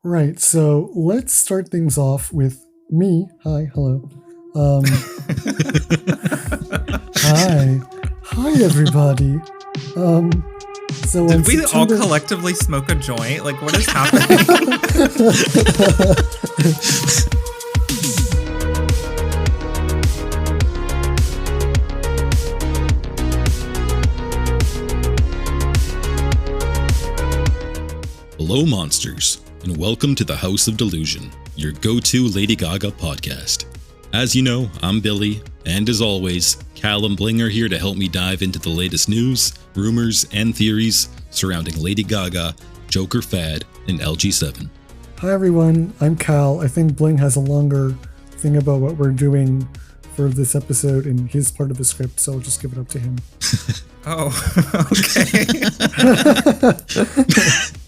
Right, so let's start things off with me. Hi, hello. Um, hi. Hi, everybody. So Did on we September... all collectively smoke a joint? Like, what is happening? Hello, monsters, and welcome to the House of Delusion, your go-to Lady Gaga podcast. As you know, I'm Billy, and as always, Cal and Bling are here to help me dive into the latest news, rumors, and theories surrounding Lady Gaga, Joker Fad, and LG7. Hi, everyone. I'm Cal. I think Bling has a longer thing about what we're doing for this episode in his part of the script, so I'll just give it up to him. Oh, okay.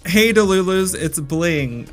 Hey, Delulus, it's Bling.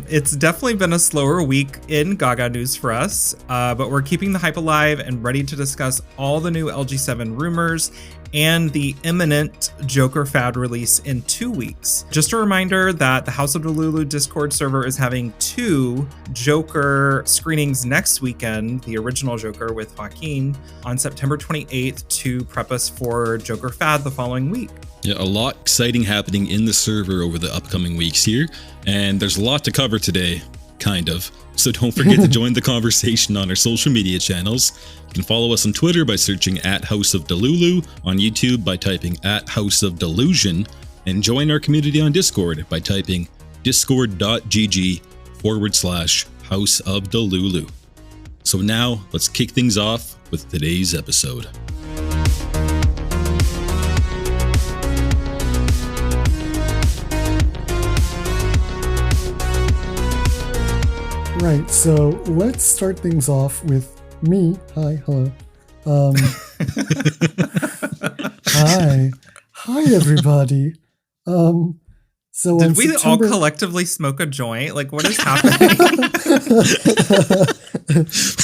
It's definitely been a slower week in Gaga news for us, but we're keeping the hype alive and ready to discuss all the new LG7 rumors and the imminent Joker Fad release in 2 weeks. Just a reminder that the House of Delulu Discord server is having 2 Joker screenings next weekend, the original Joker with Joaquin, on September 28th to prep us for Joker Fad the following week. Yeah, a lot exciting happening in the server over the upcoming weeks here, and there's a lot to cover today, kind of. So don't forget to join the conversation on our social media channels. You can follow us on Twitter by searching @House of Delulu, on YouTube by typing @House of Delusion, and join our community on Discord by typing discord.gg/House of Delulu. So now let's kick things off with today's episode. Right, so let's start things off with me. Hi, hello. Hi. Hi, everybody. So Did on we September... all collectively smoke a joint? Like, what is happening?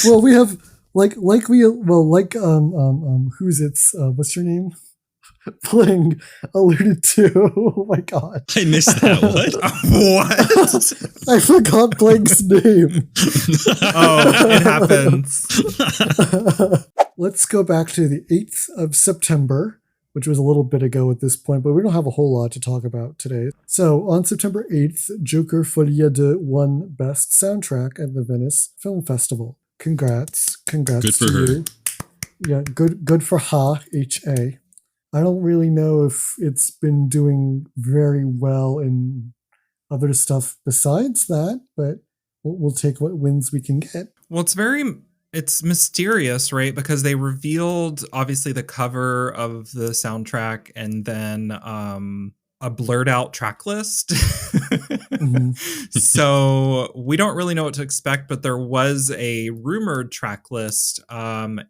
Well, we have who's it's what's your name? Bling alluded to. Oh my god. I missed that. What? What? I forgot Bling's name. Oh, it happens. Let's go back to the 8th of September, which was a little bit ago at this point, but we don't have a whole lot to talk about today. So on September 8th, Joker Folie won Best Soundtrack at the Venice Film Festival. Congrats Good for to her. you. Yeah, good for H-A. I don't really know if it's been doing very well in other stuff besides that, but we'll take what wins we can get. Well, it's mysterious, right? Because they revealed obviously the cover of the soundtrack and then a blurred out track list. Mm-hmm. So we don't really know what to expect, but there was a rumored track list, and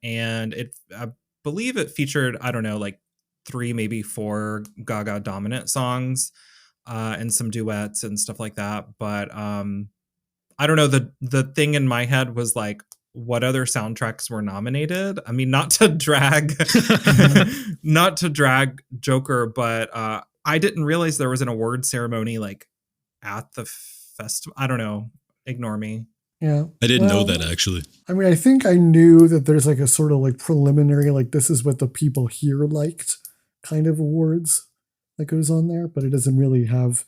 I believe it featured, I don't know, like 3, maybe 4 Gaga dominant songs, and some duets and stuff like that. But I don't know. The thing in my head was like, what other soundtracks were nominated? I mean, not to drag Joker, but I didn't realize there was an award ceremony like at the festival. I don't know. Ignore me. Yeah. I didn't know that, actually. I mean, I think I knew that there's like a sort of like preliminary, like this is what the people here liked kind of awards that goes on there, but it doesn't really have,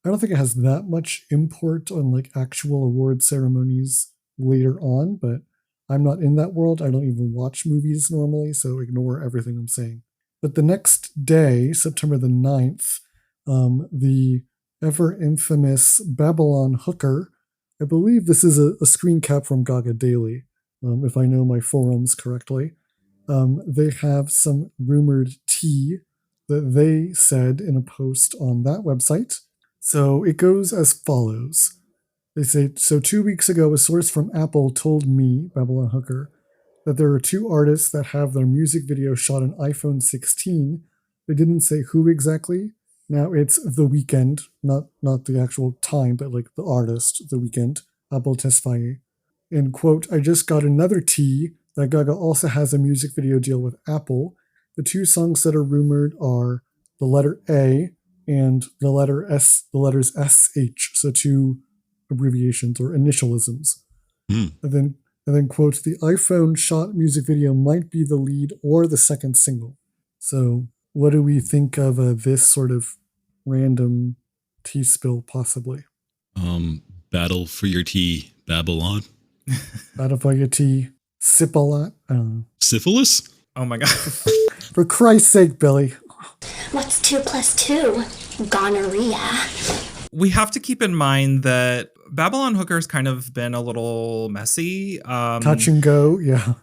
I don't think it has that much import on like actual award ceremonies later on, but I'm not in that world. I don't even watch movies normally, so ignore everything I'm saying. But the next day, September the 9th, the ever infamous Babylon Hooker, I believe this is a screen cap from Gaga Daily, if I know my forums correctly. They have some rumored tea that they said in a post on that website. So it goes as follows. They say, so 2 weeks ago, a source from Apple told me, Babylon Hooker, that there are 2 artists that have their music video shot on iPhone 16. They didn't say who exactly. Now it's The Weeknd, not the actual time, but like the artist, The Weeknd, Abel Tesfaye. And quote, I just got another tea that Gaga also has a music video deal with Apple. The 2 songs that are rumored are the letter A and the letters SH, so 2 abbreviations or initialisms. Mm. And then quote, the iPhone shot music video might be the lead or the second single. So what do we think of this sort of random tea spill possibly? Battle for your tea, Babylon. Battle for your tea, sip a lot. I don't know. Syphilis? Oh my God. For Christ's sake, Billy. What's 2 + 2? Gonorrhea. We have to keep in mind that Babylon Hooker's kind of been a little messy. Touch and go, yeah.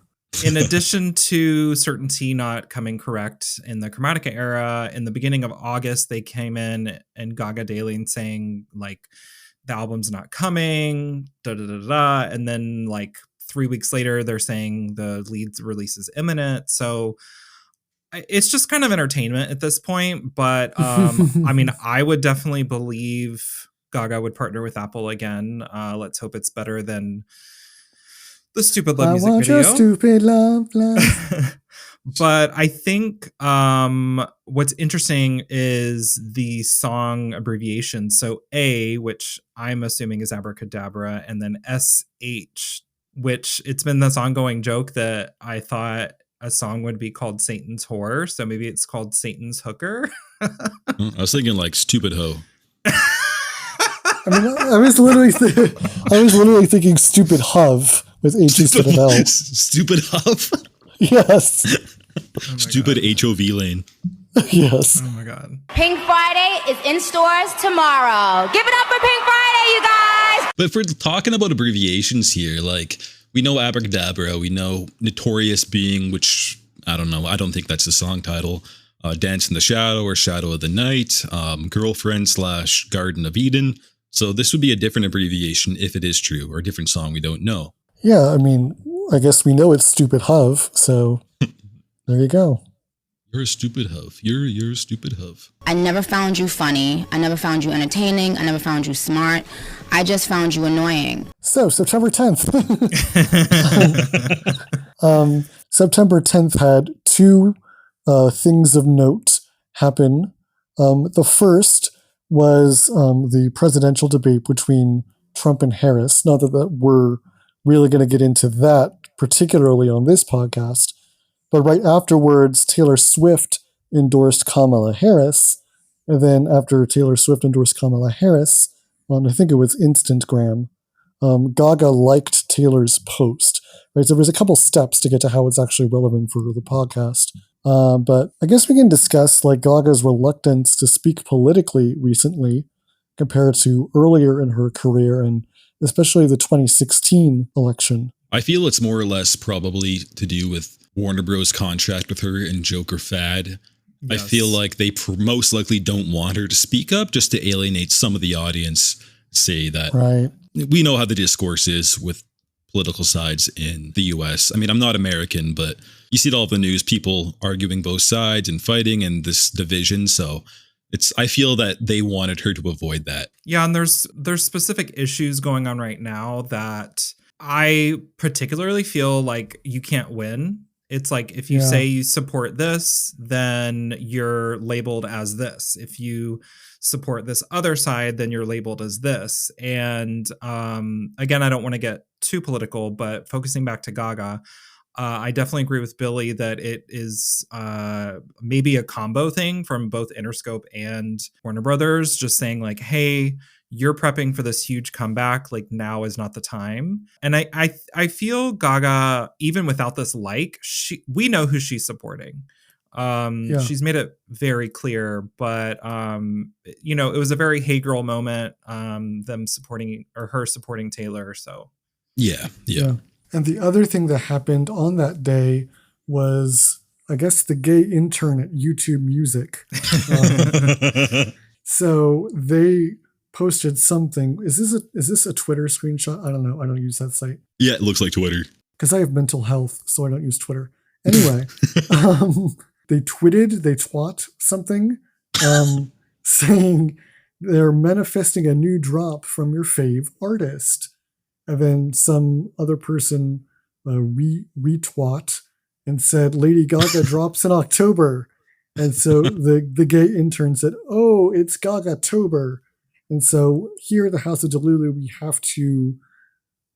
In addition to Certainty not coming correct in the Chromatica era, in the beginning of August, they came in and Gaga Daily and saying, like, the album's not coming, and then, like, 3 weeks later, they're saying the lead release is imminent. So it's just kind of entertainment at this point. But I mean, I would definitely believe Gaga would partner with Apple again. Let's hope it's better than the Stupid Love music video. I want your stupid love. But I think what's interesting is the song abbreviation. So A, which I'm assuming is abracadabra, and then SH, which it's been this ongoing joke that I thought a song would be called Satan's Whore. So maybe it's called Satan's Hooker. I was thinking like Stupid Hoe. I mean, I was literally thinking stupid Hov with H instead of L. Stupid Huff? Yes. Oh Stupid God. HOV lane. Yes. Oh my God. Pink Friday is in stores tomorrow. Give it up for Pink Friday, you guys! But if we're talking about abbreviations here, like, we know Abracadabra, we know Notorious Being, which, I don't know, I don't think that's the song title. Dance in the Shadow or Shadow of the Night, Girlfriend / Garden of Eden. So this would be a different abbreviation if it is true, or a different song we don't know. Yeah, I mean, I guess we know it's stupid Hov, so there you go. You're a stupid huff. You're a stupid huff. I never found you funny. I never found you entertaining. I never found you smart. I just found you annoying. So, September 10th. September 10th had two things of note happen. The first was the presidential debate between Trump and Harris. Not that we're really going to get into that particularly on this podcast, but right afterwards, Taylor Swift endorsed Kamala Harris. And then after Taylor Swift endorsed Kamala Harris, on I think it was Instagram, Gaga liked Taylor's post. Right, so there's a couple steps to get to how it's actually relevant for the podcast. But I guess we can discuss like Gaga's reluctance to speak politically recently compared to earlier in her career, and especially the 2016 election. I feel it's more or less probably to do with Warner Bros. Contract with her and Joker Fad. Yes. I feel like they most likely don't want her to speak up just to alienate some of the audience, say that right. We know how the discourse is with political sides in the US. I mean, I'm not American, but you see it all over the news, people arguing both sides and fighting and this division. So I feel that they wanted her to avoid that. Yeah, and there's specific issues going on right now that I particularly feel like you can't win. It's like if you say you support this, then you're labeled as this. If you support this other side, then you're labeled as this. And again, I don't want to get too political, but focusing back to Gaga, I definitely agree with Billy that it is maybe a combo thing from both Interscope and Warner Brothers, just saying like, hey, you're prepping for this huge comeback. Like now is not the time. And I feel Gaga, even without this, we know who she's supporting. She's made it very clear, but it was a very Hey Girl moment, them supporting or her supporting Taylor. So yeah. And the other thing that happened on that day was, I guess, the gay intern at YouTube Music. So they posted something. Is this a Twitter screenshot? I don't know. I don't use that site. Yeah, it looks like Twitter. Because I have mental health, so I don't use Twitter. Anyway, they twat something, saying they're manifesting a new drop from your fave artist. And then some other person retwat and said, Lady Gaga drops in October. And so the gay intern said, oh, it's Gaga-tober. And so here at the House of Delulu, we have to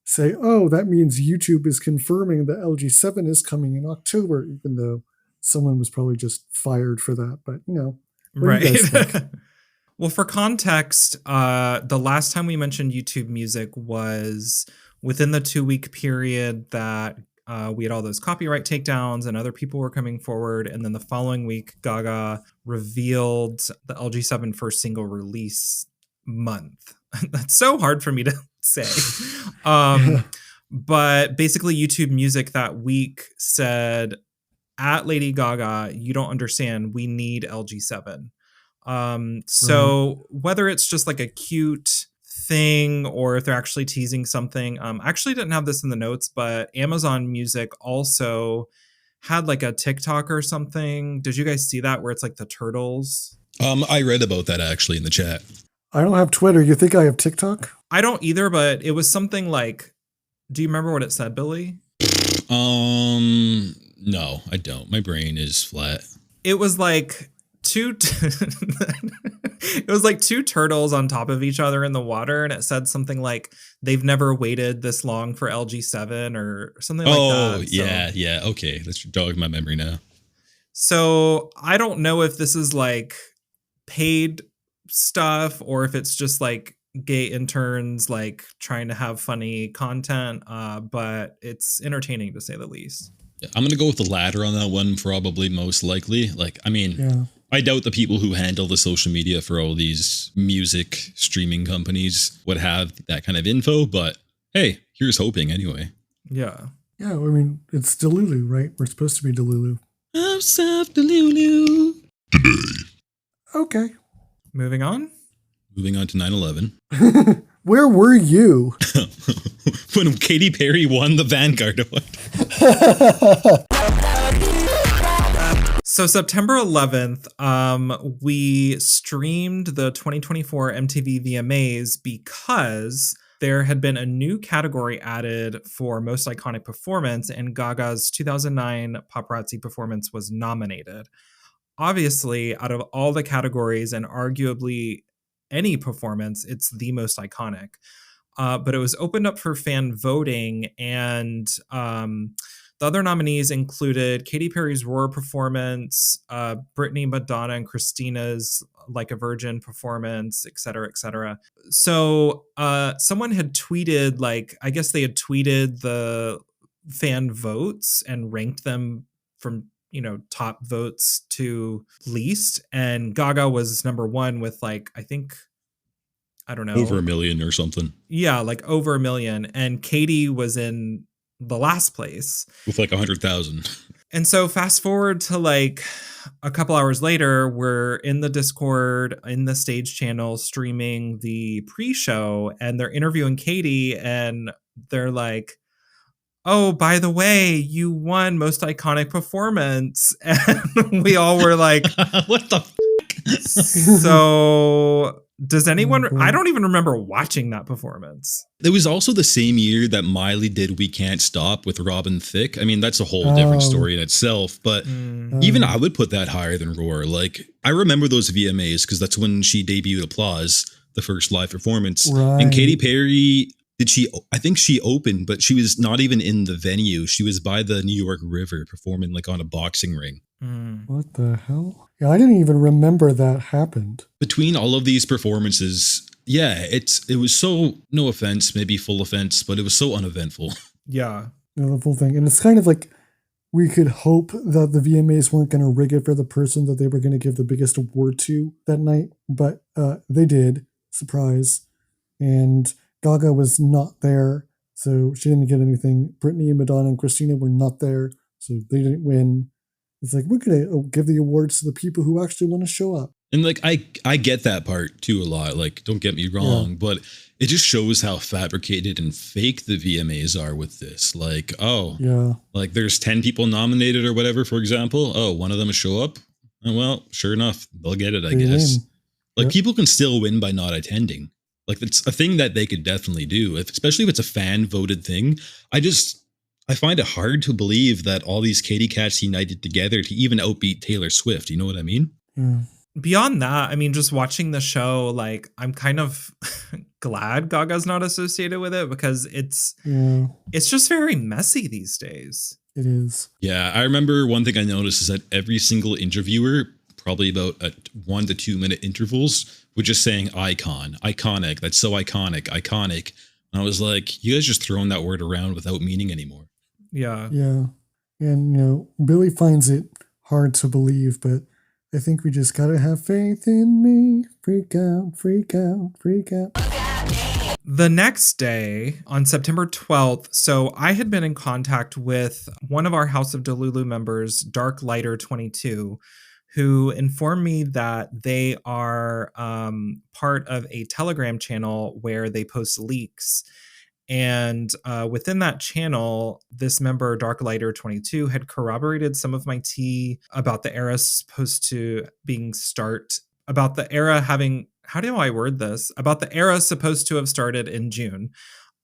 say, oh, that means YouTube is confirming that LG7 is coming in October, even though someone was probably just fired for that. But, you know, what do you guys think? Well, for context, the last time we mentioned YouTube Music was within the 2-week period that we had all those copyright takedowns and other people were coming forward. And then the following week, Gaga revealed the LG7 first single release month. That's so hard for me to say. But basically, YouTube Music that week said, at Lady Gaga, you don't understand, we need LG7. So whether it's just like a cute thing or if they're actually teasing something, I actually didn't have this in the notes, but Amazon Music also had like a TikTok or something. Did you guys see that where it's like the turtles? I read about that actually in the chat. I don't have Twitter. You think I have TikTok? I don't either, but it was something like, do you remember what it said, Billy? No, I don't. My brain is flat. It was like it was like two turtles on top of each other in the water, and it said something like they've never waited this long for LG7 or something like that. Oh, yeah. Okay, that's jogging my memory now. So I don't know if this is like paid stuff or if it's just like gay interns like trying to have funny content, but it's entertaining to say the least. I'm gonna go with the latter on that one, probably most likely. Like, I mean, I doubt the people who handle the social media for all these music streaming companies would have that kind of info, but hey, here's hoping anyway. Yeah. Yeah, I mean, it's Delulu, right? We're supposed to be Delulu. House of Delusion. Okay. Moving on to 9/11. Where were you? When Katy Perry won the Vanguard Award. So September 11th, we streamed the 2024 MTV VMAs because there had been a new category added for Most Iconic Performance, and Gaga's 2009 Paparazzi performance was nominated. Obviously, out of all the categories and arguably any performance, it's the most iconic. But it was opened up for fan voting, and the other nominees included Katy Perry's Roar performance, Britney, Madonna, and Christina's Like a Virgin performance, et cetera, et cetera. So someone had tweeted, like, I guess they had tweeted the fan votes and ranked them from, you know, top votes to least. And Gaga was number one with like, I think, I don't know. Over 1 million or something. Yeah, like over 1 million. And Katy was in the last place with like 100,000. And so fast forward to like a couple hours later, we're in the Discord, in the stage channel, streaming the pre-show, and they're interviewing Katy, and they're like, oh, by the way, you won Most Iconic Performance. And we all were like, what the f-? So does anyone, I don't even remember watching that performance. It was also the same year that Miley did We Can't Stop with Robin Thicke. I mean, that's a whole different story in itself, but even I would put that higher than Roar. Like, I remember those VMAs because that's when she debuted Applause, the first live performance. Right. And Katy Perry, I think she opened, but she was not even in the venue. She was by the New York River performing like on a boxing ring. What the hell? Yeah, I didn't even remember that happened. Between all of these performances, yeah, it was so, no offense, maybe full offense, but it was so uneventful. Yeah. The full thing. And it's kind of like we could hope that the VMAs weren't going to rig it for the person that they were going to give the biggest award to that night, but they did. Surprise. And Gaga was not there, so she didn't get anything. Britney, Madonna, and Christina were not there, so they didn't win. It's like, we're going to give the awards to the people who actually want to show up. And like, I get that part too a lot. Like, don't get me wrong, but it just shows how fabricated and fake the VMAs are with this. Like, like there's 10 people nominated or whatever, for example. Oh, one of them will show up. Oh, well, sure enough, they'll get it, I guess. Like, people can still win by not attending. Like, it's a thing that they could definitely do, especially if it's a fan voted thing. I find it hard to believe that all these Katy Cats united together to even outbeat Taylor Swift. You know what I mean? Yeah. beyond that, I mean, just watching the show, like, I'm kind of glad Gaga's not associated with it because it's just very messy these days. It is. Yeah, I remember one thing I noticed is that every single interviewer, probably about at 1 to 2 minute intervals, were just saying icon, iconic, that's so iconic, iconic. And I was like, you guys just throwing that word around without meaning anymore. Yeah. Yeah. And, Billy finds it hard to believe, but I think we just gotta have faith in me. Freak out, freak out, freak out. The next day, on September 12th, so I had been in contact with one of our House of Delulu members, Dark Lighter 22, who informed me that they are part of a Telegram channel where they post leaks. And within that channel, this member, Dark Lighter 22, had corroborated some of my tea about the era supposed to about the era having, how do I word this? About the era supposed to have started in June.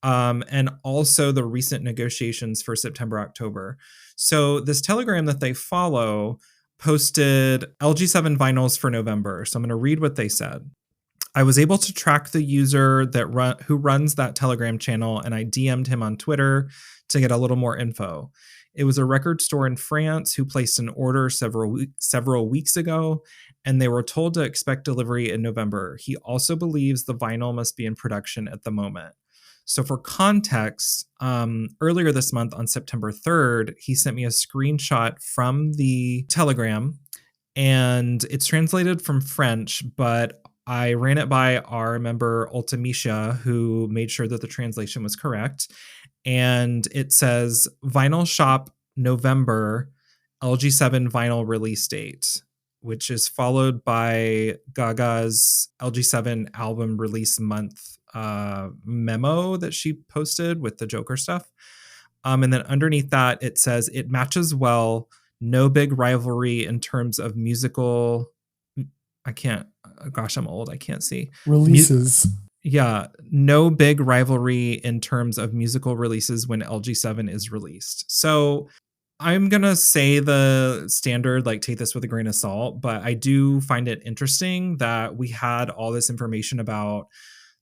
And also the recent negotiations for September, October. So this Telegram that they follow posted LG7 vinyls for November. So I'm going to read what they said. I was able to track the user who runs that Telegram channel, and I DM'd him on Twitter to get a little more info. It was a record store in France who placed an order several weeks ago, and they were told to expect delivery in November. He also believes the vinyl must be in production at the moment. So for context, earlier this month on September 3rd, he sent me a screenshot from the Telegram, and it's translated from French, but I ran it by our member Ultimisha, who made sure that the translation was correct. And it says, Vinyl Shop November, LG7 vinyl release date, which is followed by Gaga's LG7 album release month memo that she posted with the Joker stuff. And then underneath that, it says, it matches well, no big rivalry in terms of musical... I'm old. I can't see. Releases. No big rivalry in terms of musical releases when LG7 is released. So I'm going to say the standard, like, take this with a grain of salt, but I do find it interesting that we had all this information about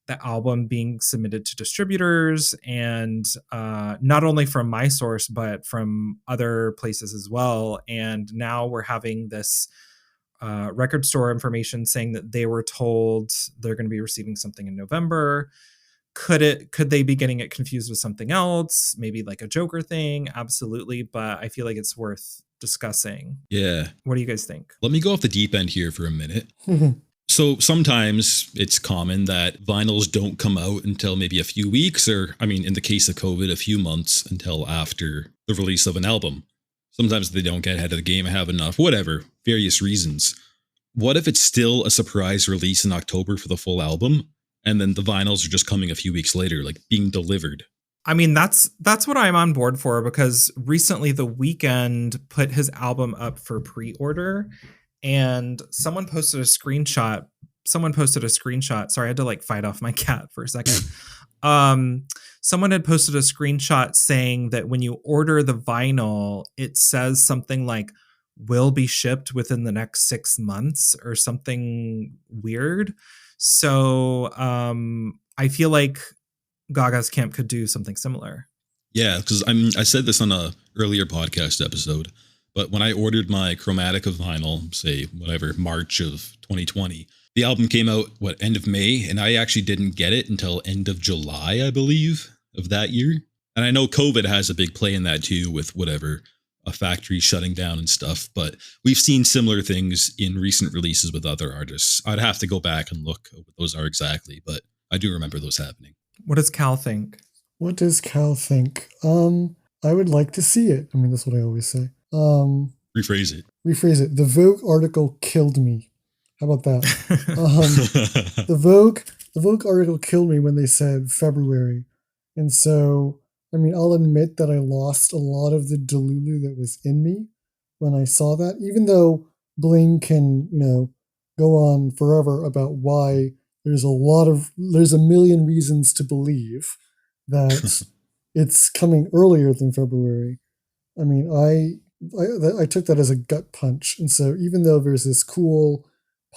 the album being submitted to distributors, and not only from my source, but from other places as well. And now we're having this record store information saying that they were told they're going to be receiving something in November. Could they be getting it confused with something else? Maybe like a Joker thing? Absolutely. But I feel like it's worth discussing. Yeah. What do you guys think? Let me go off the deep end here for a minute. So sometimes it's common that vinyls don't come out until maybe a few weeks, or, I mean, in the case of COVID, a few months until after the release of an album. Sometimes they don't get ahead of the game, have enough, whatever, various reasons. What if it's still a surprise release in October for the full album, and then the vinyls are just coming a few weeks later, like being delivered? I mean, that's what I'm on board for, because recently The Weeknd put his album up for pre-order, and someone posted a screenshot. Sorry, I had to like fight off my cat for a second. Someone had posted a screenshot saying that when you order the vinyl, it says something like will be shipped within the next 6 months or something weird. So I feel like Gaga's camp could do something similar. Yeah, because I said this on a earlier podcast episode, but when I ordered my Chromatica vinyl, say whatever, March of 2020, the album came out, end of May, and I actually didn't get it until end of July, I believe, of that year. And I know COVID has a big play in that too, with whatever, a factory shutting down and stuff, but we've seen similar things in recent releases with other artists. I'd have to go back and look at what those are exactly, but I do remember those happening. What does Cal think? What does Cal think? I would like to see it. I mean, that's what I always say. Rephrase it. The Vogue article killed me. How about that? The Vogue article killed me when they said February. And so, I mean, I'll admit that I lost a lot of the Delulu that was in me when I saw that, even though Bling can, go on forever about why there's a million reasons to believe that it's coming earlier than February. I mean, I took that as a gut punch. And so even though there's this cool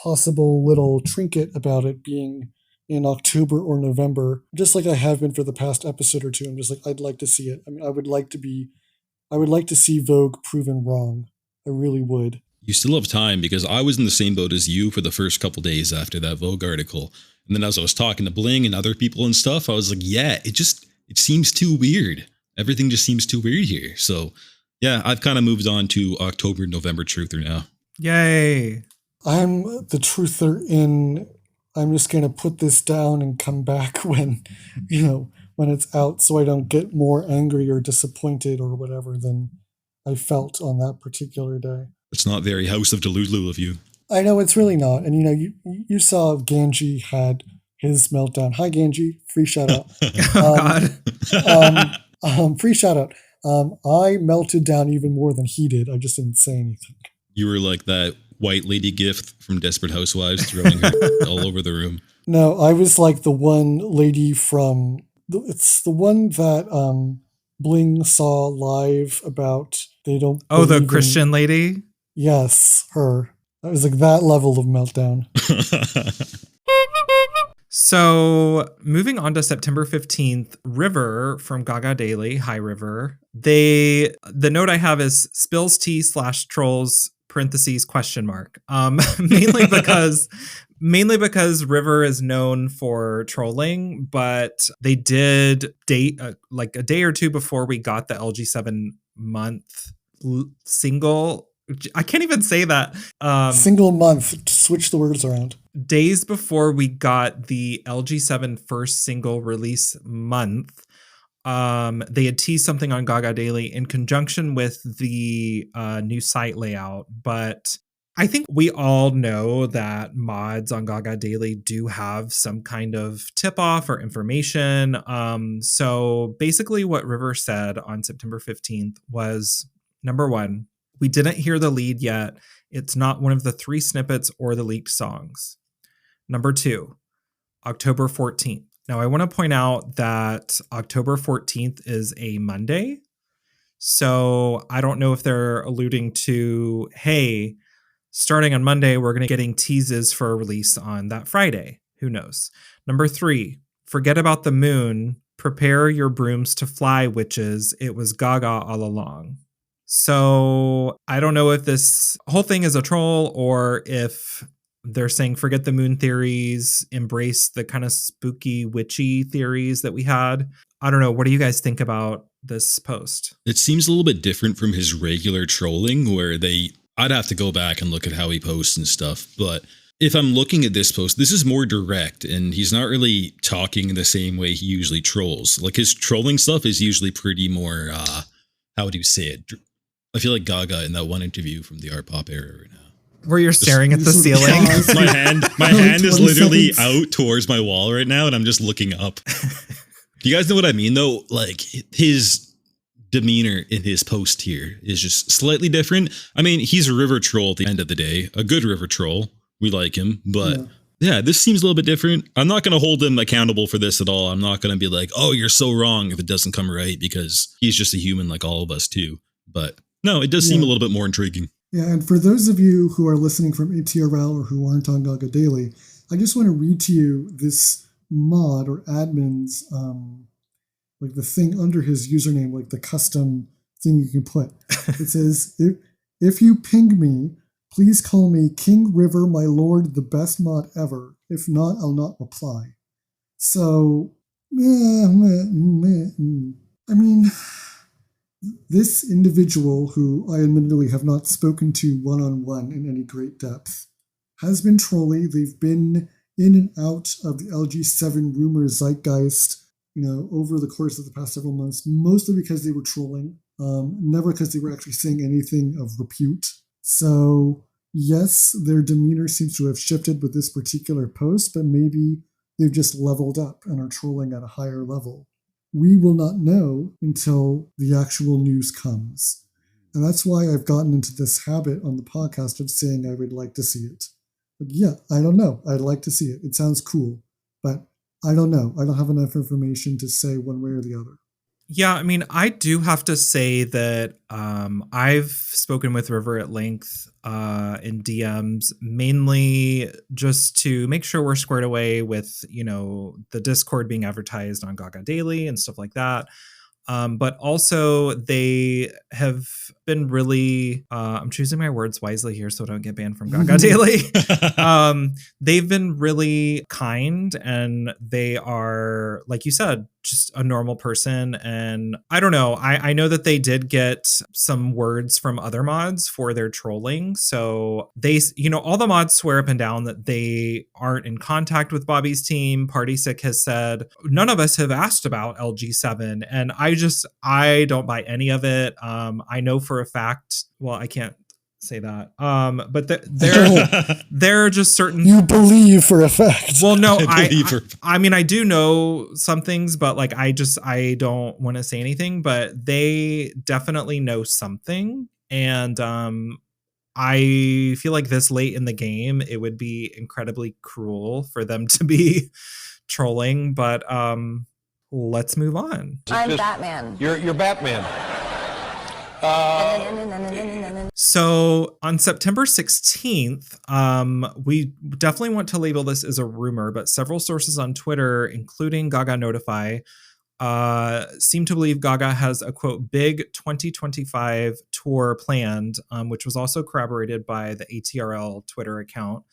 possible little trinket about it being in October or November, just like I have been for the past episode or two. I'm just like, I'd like to see it. I mean, I would like to see Vogue proven wrong. I really would. You still have time, because I was in the same boat as you for the first couple days after that Vogue article. And then as I was talking to Bling and other people and stuff, I was like, yeah, it seems too weird. Everything just seems too weird here. So yeah, I've kind of moved on to October, November truther now. Yay. I'm the truther I'm just going to put this down and come back when it's out, so I don't get more angry or disappointed or whatever than I felt on that particular day. It's not very House of Delusion of you. I know it's really not. And you saw Ganji had his meltdown. Hi Ganji, free shout out. Free shout out. I melted down even more than he did. I just didn't say anything. You were like that white lady gift from Desperate Housewives, throwing her all over the room. No, I was like the one lady from it's the one that Bling saw live about they don't. Oh, the Christian lady? Yes, her. It was like that level of meltdown. So moving on to September 15th, River from Gaga Daily. Hi, River. The note I have is spills tea / trolls parentheses question mark. Mainly because River is known for trolling, but they did date like a day or two before we got the LG7 month single. I can't even say that. Single month. Switch the words around. Days before we got the LG7 first single release month, they had teased something on Gaga Daily in conjunction with the new site layout. But I think we all know that mods on Gaga Daily do have some kind of tip-off or information. So basically what River said on September 15th was, number one, we didn't hear the lead yet. It's not one of the 3 snippets or the leaked songs. Number 2, October 14th. Now, I want to point out that October 14th is a Monday. So I don't know if they're alluding to, hey, starting on Monday, we're going to getting teases for a release on that Friday. Who knows? Number 3, forget about the moon. Prepare your brooms to fly, witches. It was Gaga all along. So I don't know if this whole thing is a troll or if they're saying forget the moon theories, embrace the kind of spooky witchy theories that we had. I don't know. What do you guys think about this post? It seems a little bit different from his regular trolling, where I'd have to go back and look at how he posts and stuff. But if I'm looking at this post, this is more direct, and he's not really talking the same way he usually trolls. Like, his trolling stuff is usually pretty more, how would you say it? I feel like Gaga in that one interview from the art pop era right now. Where you're staring at the ceiling. my hand is literally out towards my wall right now, and I'm just looking up. You guys know what I mean, though? Like, his demeanor in his post here is just slightly different. I mean, he's a river troll at the end of the day, a good river troll. We like him, but yeah, this seems a little bit different. I'm not going to hold him accountable for this at all. I'm not going to be like, oh, you're so wrong if it doesn't come right, because he's just a human like all of us too. But no, it does seem a little bit more intriguing. Yeah, and for those of you who are listening from ATRL or who aren't on Gaga Daily, I just want to read to you this mod or admin's, like the thing under his username, like the custom thing you can put. It says, if you ping me, please call me King River, my lord, the best mod ever. If not, I'll not reply. So, I mean, this individual, who I admittedly have not spoken to one-on-one in any great depth, has been trolling. They've been in and out of the LG7 rumor zeitgeist, over the course of the past several months, mostly because they were trolling, never because they were actually saying anything of repute. So, yes, their demeanor seems to have shifted with this particular post, but maybe they've just leveled up and are trolling at a higher level. We will not know until the actual news comes. And that's why I've gotten into this habit on the podcast of saying I would like to see it. But yeah, I don't know. I'd like to see it. It sounds cool, but I don't know. I don't have enough information to say one way or the other. Yeah, I mean, I do have to say that I've spoken with River at length in DMs, mainly just to make sure we're squared away with, the Discord being advertised on Gaga Daily and stuff like that. But also they have been really, I'm choosing my words wisely here so I don't get banned from Gaga Daily. They've been really kind, and they are, like you said, just a normal person. And I don't know, I know that they did get some words from other mods for their trolling. So they, all the mods swear up and down that they aren't in contact with Bobby's team. Party Sick has said, none of us have asked about LG7. And I don't buy any of it. I know for a fact, well, I can't say that. But there are just certain. You believe for a fact. Well, no, I mean, I do know some things, but like, I don't want to say anything, but they definitely know something. And, I feel like this late in the game, it would be incredibly cruel for them to be trolling, but, let's move on. I'm Batman. You're Batman. So on September 16th, we definitely want to label this as a rumor, but several sources on Twitter, including Gaga Notify, seem to believe Gaga has a, quote, big 2025 tour planned, which was also corroborated by the ATRL Twitter account.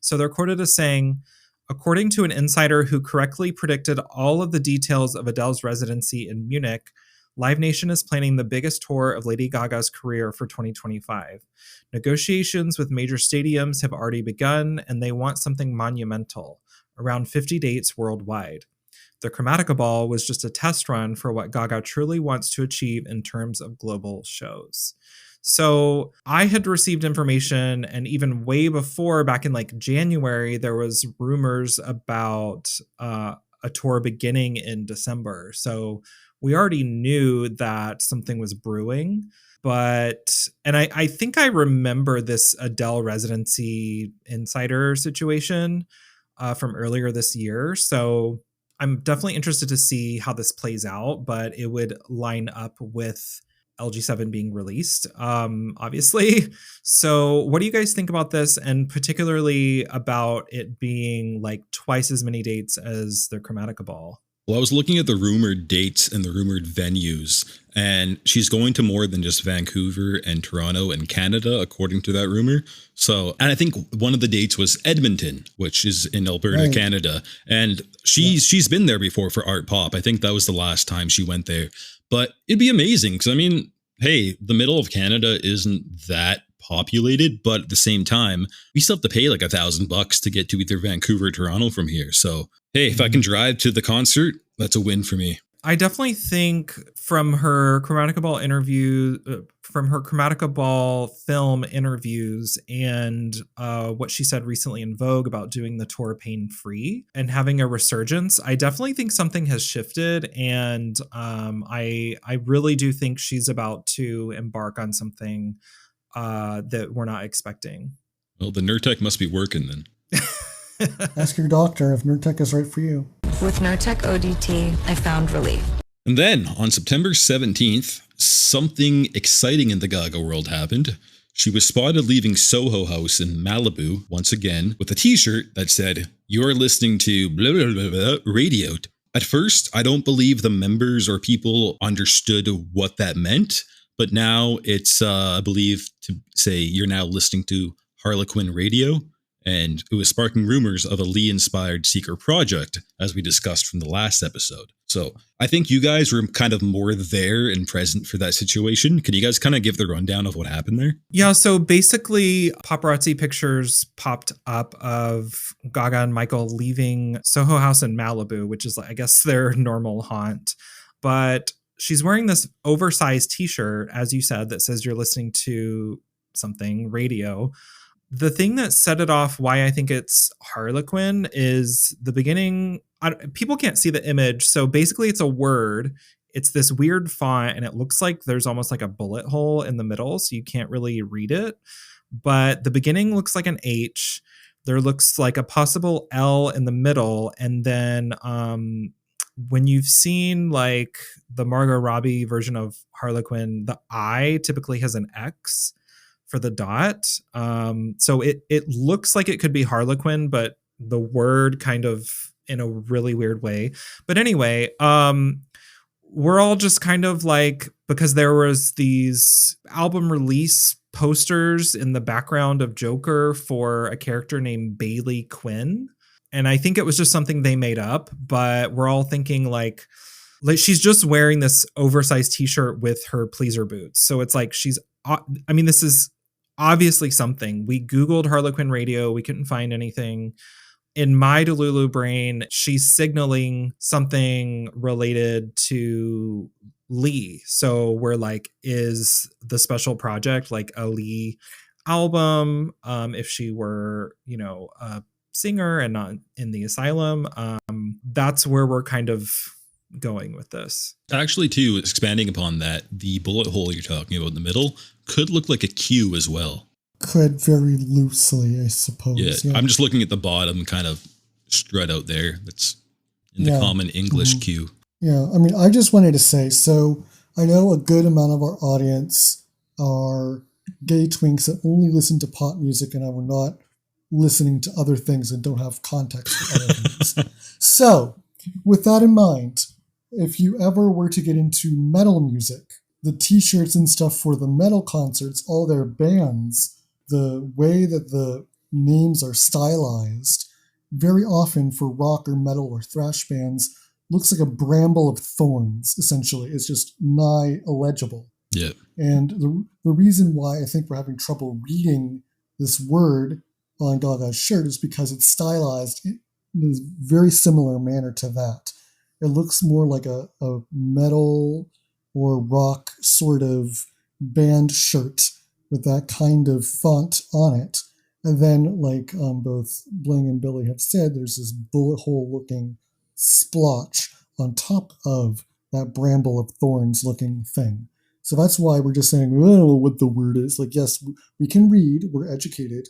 So they're quoted as saying, according to an insider who correctly predicted all of the details of Adele's residency in Munich, Live Nation is planning the biggest tour of Lady Gaga's career for 2025. Negotiations with major stadiums have already begun, and they want something monumental, around 50 dates worldwide. The Chromatica Ball was just a test run for what Gaga truly wants to achieve in terms of global shows. So I had received information, and even way before, back in like January, there was rumors about a tour beginning in December. So we already knew that something was brewing, and I think I remember this Adele residency insider situation from earlier this year. So I'm definitely interested to see how this plays out, but it would line up with LG7 being released, obviously. So what do you guys think about this, and particularly about it being like twice as many dates as the Chromatica Ball? Well, I was looking at the rumored dates and the rumored venues, and she's going to more than just Vancouver and Toronto and Canada, according to that rumor. So, and I think one of the dates was Edmonton, which is in Alberta, right, Canada. And she's been there before for Art Pop. I think that was the last time she went there. But it'd be amazing because, I mean, hey, the middle of Canada isn't that populated, but at the same time, we still have to pay like $1,000 to get to either Vancouver or Toronto from here. So, hey, if I can drive to the concert, that's a win for me. I definitely think from her Chromatica Ball interview, from her Chromatica Ball film interviews, and what she said recently in Vogue about doing the tour pain-free and having a resurgence, I definitely think something has shifted, and I really do think she's about to embark on something that we're not expecting. Well, the Nurtec must be working then. Ask your doctor if Nurtec is right for you. With Nurtec ODT, I found relief. And then on September 17th, something exciting in the Gaga world happened. She was spotted leaving Soho House in Malibu once again with a t-shirt that said, "You're listening to blah, blah, blah, blah, radio." At first, I don't believe the members or people understood what that meant, but now it's, I believe, to say you're now listening to Harlequin radio. And it was sparking rumors of a Lee-inspired secret project, as we discussed from the last episode. So I think you guys were kind of more there and present for that situation. Can you guys kind of give the rundown of what happened there? Yeah, so basically paparazzi pictures popped up of Gaga and Michael leaving Soho House in Malibu, which is, I guess, their normal haunt. But she's wearing this oversized t-shirt, as you said, that says you're listening to something radio. The thing that set it off, why I think it's Harlequin, is the beginning. People can't see the image. So basically it's a word. It's this weird font, and it looks like there's almost like a bullet hole in the middle, so you can't really read it. But the beginning looks like an H. There looks like a possible L in the middle. And then when you've seen like the Margot Robbie version of Harlequin, the I typically has an X for the dot. So it looks like it could be Harlequin, but the word kind of in a really weird way. But anyway, we're all just kind of like, because there was these album release posters in the background of Joker for a character named Bailey Quinn. And I think it was just something they made up, but we're all thinking like she's just wearing this oversized t-shirt with her pleaser boots. So it's like this is obviously something. We Googled Harlequin radio. We couldn't find anything. In my Delulu brain, she's signaling something related to Lee. So we're like, is the special project like a Lee album? If she were, a singer and not in the asylum, that's where we're kind of going with this. Actually, too, expanding upon that, the bullet hole you're talking about in the middle could look like a Q as well. Could very loosely, I suppose. Yeah, I'm just looking at the bottom kind of strut out there. That's in the common English Q. Yeah, I mean, I just wanted to say, so I know a good amount of our audience are gay twinks that only listen to pop music and are not listening to other things and don't have context for other things. So, with that in mind, if you ever were to get into metal music, the t-shirts and stuff for the metal concerts, all their bands, the way that the names are stylized, very often for rock or metal or thrash bands, looks like a bramble of thorns, essentially. It's just nigh illegible. Yeah. And the reason why I think we're having trouble reading this word on Gaga's shirt is because it's stylized in a very similar manner to that. It looks more like a metal or rock sort of band shirt with that kind of font on it. And then, like both Bling and Billy have said, there's this bullet hole looking splotch on top of that bramble of thorns looking thing. So that's why we're just saying, we don't know what the word is. Like, yes, we can read, we're educated,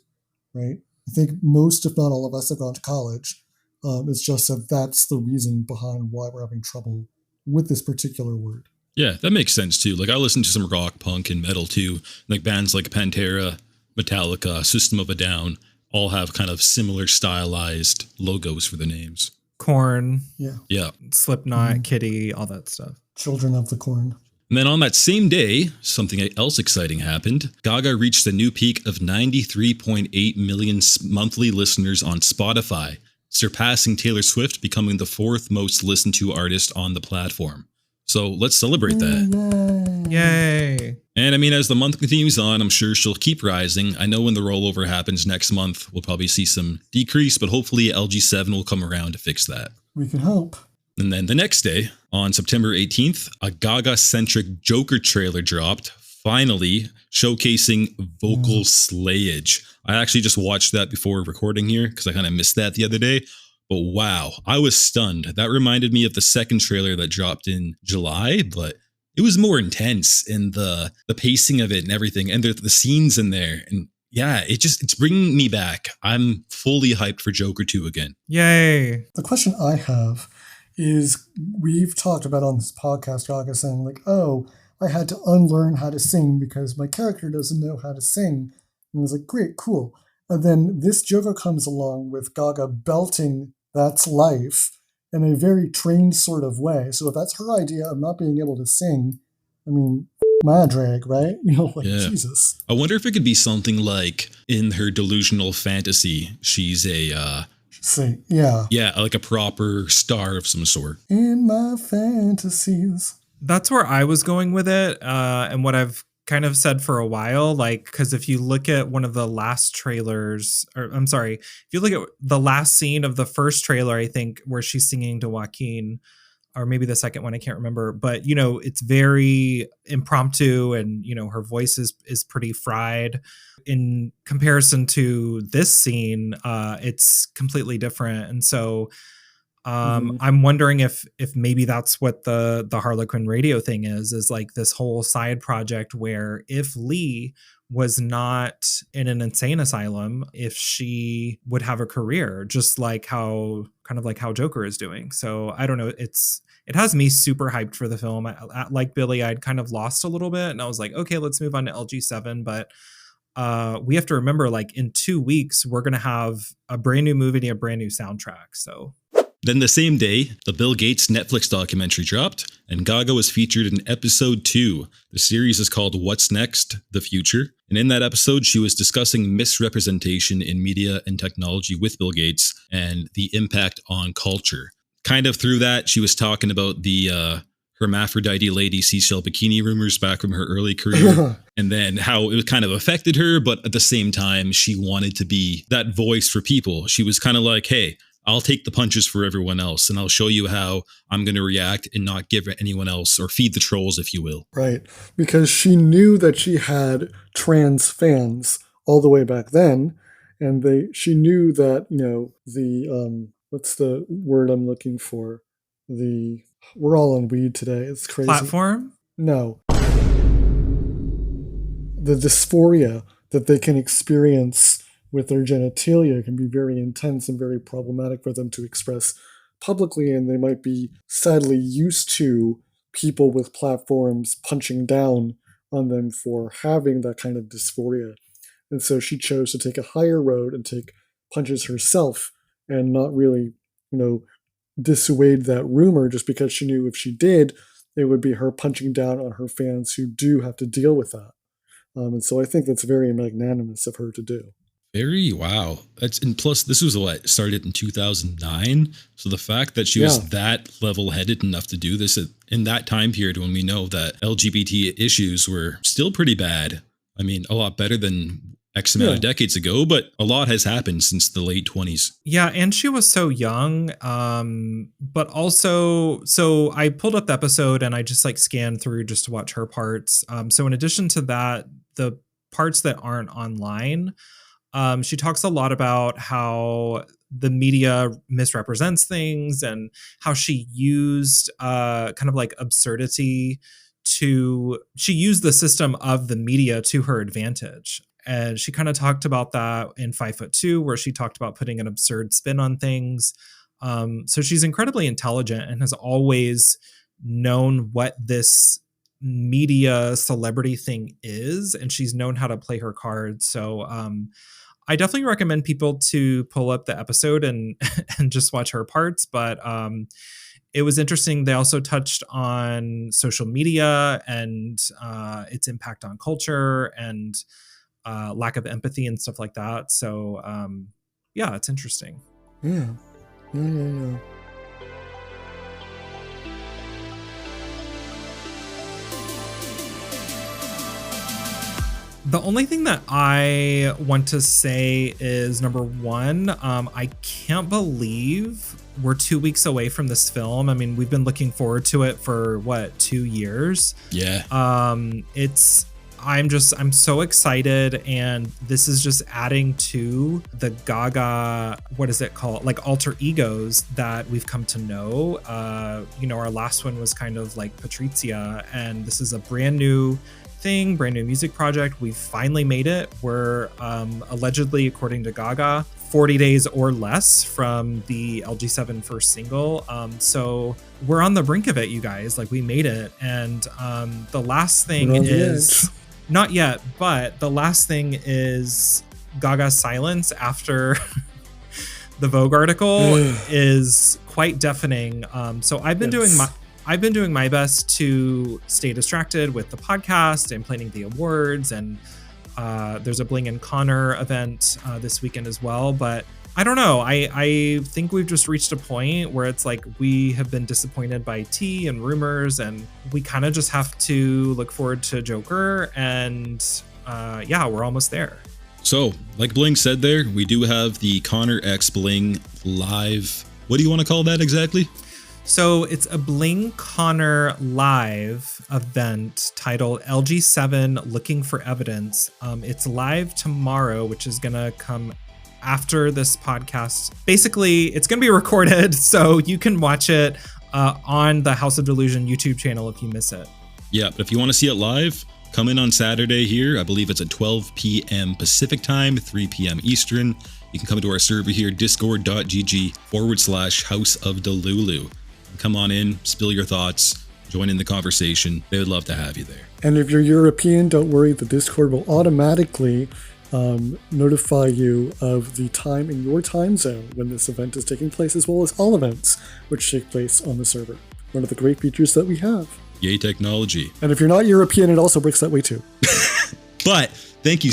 right? I think most, if not all of us, have gone to college. It's just that that's the reason behind why we're having trouble with this particular word. Yeah, that makes sense too. Like I listen to some rock, punk, and metal too. Like bands like Pantera, Metallica, System of a Down all have kind of similar stylized logos for the names. Korn. Yeah. Slipknot, Kitty, all that stuff. Children of the Corn. And then on that same day, something else exciting happened. Gaga reached a new peak of 93.8 million monthly listeners on Spotify, surpassing Taylor Swift, becoming the fourth most listened to artist on the platform. So let's celebrate that. Yay. And I mean, as the month continues on, I'm sure she'll keep rising. I know when the rollover happens next month, we'll probably see some decrease, but hopefully LG7 will come around to fix that. We can hope. And then the next day, on September 18th, a Gaga-centric Joker trailer dropped, finally showcasing vocal slayage. I actually just watched that before recording here because I kind of missed that the other day. But wow, I was stunned. That reminded me of the second trailer that dropped in July, but it was more intense in the pacing of it and everything, and the scenes in there. And yeah, it's bringing me back. I'm fully hyped for Joker 2 again. Yay. The question I have is, we've talked about on this podcast, Gaga saying like, oh, I had to unlearn how to sing because my character doesn't know how to sing. And I was like, great, cool. And then this Joker comes along with Gaga belting That's Life in a very trained sort of way. So if that's her idea of not being able to sing, I mean, my drag, right? Jesus. I wonder if it could be something like in her delusional fantasy, she's a... Yeah, like a proper star of some sort. In my fantasies. That's where I was going with it, and what I've kind of said for a while, like, because if you look at one of the last trailers, if you look at the last scene of the first trailer, I think, where she's singing to Joaquin, or maybe the second one, I can't remember, but, it's very impromptu, and, her voice is pretty fried. In comparison to this scene, it's completely different. And so I'm wondering if maybe that's what the Harlequin radio thing is like this whole side project where if Lee was not in an insane asylum, if she would have a career, just like how kind of like how Joker is doing. So I don't know. It has me super hyped for the film. Like Billy, I'd kind of lost a little bit, and I was like, okay, let's move on to LG7. But we have to remember, like, in 2 weeks, we're going to have a brand new movie and a brand new soundtrack. So Then the same day, the Bill Gates Netflix documentary dropped, and Gaga was featured in episode 2. The series is called What's Next? The Future. And in that episode, she was discussing misrepresentation in media and technology with Bill Gates and the impact on culture. Kind of through that, she was talking about the hermaphrodite lady seashell bikini rumors back from her early career, and then how it kind of affected her, but at the same time, she wanted to be that voice for people. She was kind of like, hey, I'll take the punches for everyone else, and I'll show you how I'm going to react and not give anyone else, or feed the trolls, if you will. Right. Because she knew that she had trans fans all the way back then. And she knew that, the, what's the word I'm looking for? We're all on weed today. It's crazy. platform? No. The dysphoria that they can experience with their genitalia can be very intense and very problematic for them to express publicly, and they might be sadly used to people with platforms punching down on them for having that kind of dysphoria. And so she chose to take a higher road and take punches herself and not really, dissuade that rumor, just because she knew if she did, it would be her punching down on her fans who do have to deal with that. And so I think that's very magnanimous of her to do. Wow. And plus, this was started in 2009. So the fact that she was that level-headed enough to do this in that time period, when we know that LGBT issues were still pretty bad. I mean, a lot better than X amount of decades ago, but a lot has happened since the late 20s. Yeah, and she was so young. But also, so I pulled up the episode and I just scanned through just to watch her parts. So in addition to that, the parts that aren't online, she talks a lot about how the media misrepresents things and how she used kind of like absurdity she used the system of the media to her advantage. And she kind of talked about that in 5'2", where she talked about putting an absurd spin on things. So she's incredibly intelligent and has always known what this media celebrity thing is, and she's known how to play her cards. So I definitely recommend people to pull up the episode and just watch her parts. But it was interesting. They also touched on social media and its impact on culture and lack of empathy and stuff like that. So yeah, it's interesting. Yeah. The only thing that I want to say is, number one, I can't believe we're 2 weeks away from this film. I mean, we've been looking forward to it for 2 years? Yeah. I'm so excited, and this is just adding to the Gaga, what is it called? Like alter egos that we've come to know. Our last one was kind of like Patrizia, and this is a brand new thing, brand new music project. We've finally made it. We're allegedly, according to Gaga, 40 days or less from the LG7 first single. So we're on the brink of it, you guys. Like, we made it. And the last thing is not yet, but the last thing is Gaga's silence after the Vogue article is quite deafening. So I've been doing my best to stay distracted with the podcast and planning the awards, and there's a Bling and Connor event this weekend as well. But I don't know. I think we've just reached a point where it's like we have been disappointed by tea and rumors, and we kind of just have to look forward to Joker. And we're almost there. So, like Bling said there, we do have the Connor x Bling live. What do you want to call that exactly? So it's a Bling Connor live event titled LG7 Looking for Evidence. It's live tomorrow, which is going to come after this podcast. Basically, it's going to be recorded, so you can watch it on the House of Delusion YouTube channel if you miss it. Yeah, but if you want to see it live, come in on Saturday here. I believe it's at 12 p.m. Pacific time, 3 p.m. Eastern. you can come to our server here, discord.gg/House of Delulu. Come on in, spill your thoughts, join in the conversation. They would love to have you there. And if you're European, don't worry, the Discord will automatically notify you of the time in your time zone when this event is taking place, as well as all events which take place on the server. One of the great features that we have. Yay, technology. And if you're not European, it also works that way too. But thank you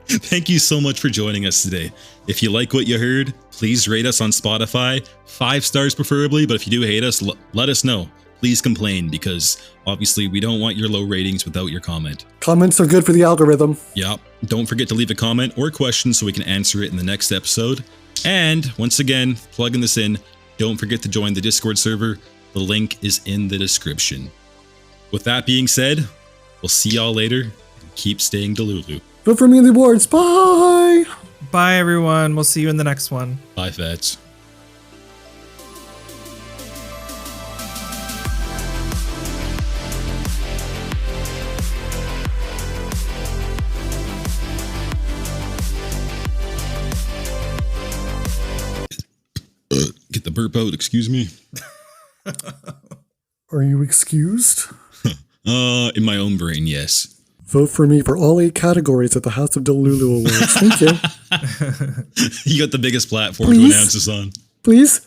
Thank you so much for joining us today. If you like what you heard, please rate us on Spotify, 5 stars preferably, but if you do hate us, let us know. Please complain, because obviously we don't want your low ratings without your comment. Comments are good for the algorithm. Yep. Don't forget to leave a comment or question so we can answer it in the next episode. And once again, plugging this in, don't forget to join the Discord server. The link is in the description. With that being said, we'll see y'all later, and keep staying Delulu. Vote for me in the awards. Bye! Bye, everyone. We'll see you in the next one. Bye, Fats. Get the burp out, excuse me. Are you excused? In my own brain, yes. Vote for me for all 8 categories at the House of Delulu Awards. Thank you. You got the biggest platform Please? to announce this on. Please?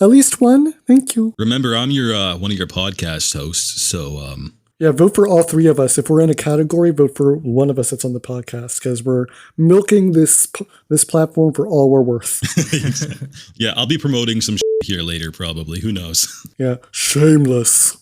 At least one? Thank you. Remember, I'm your one of your podcast hosts, so Yeah, vote for all 3 of us. If we're in a category, vote for one of us that's on the podcast, because we're milking this platform for all we're worth. yeah, I'll be promoting some here later, probably. Who knows? Yeah, shameless.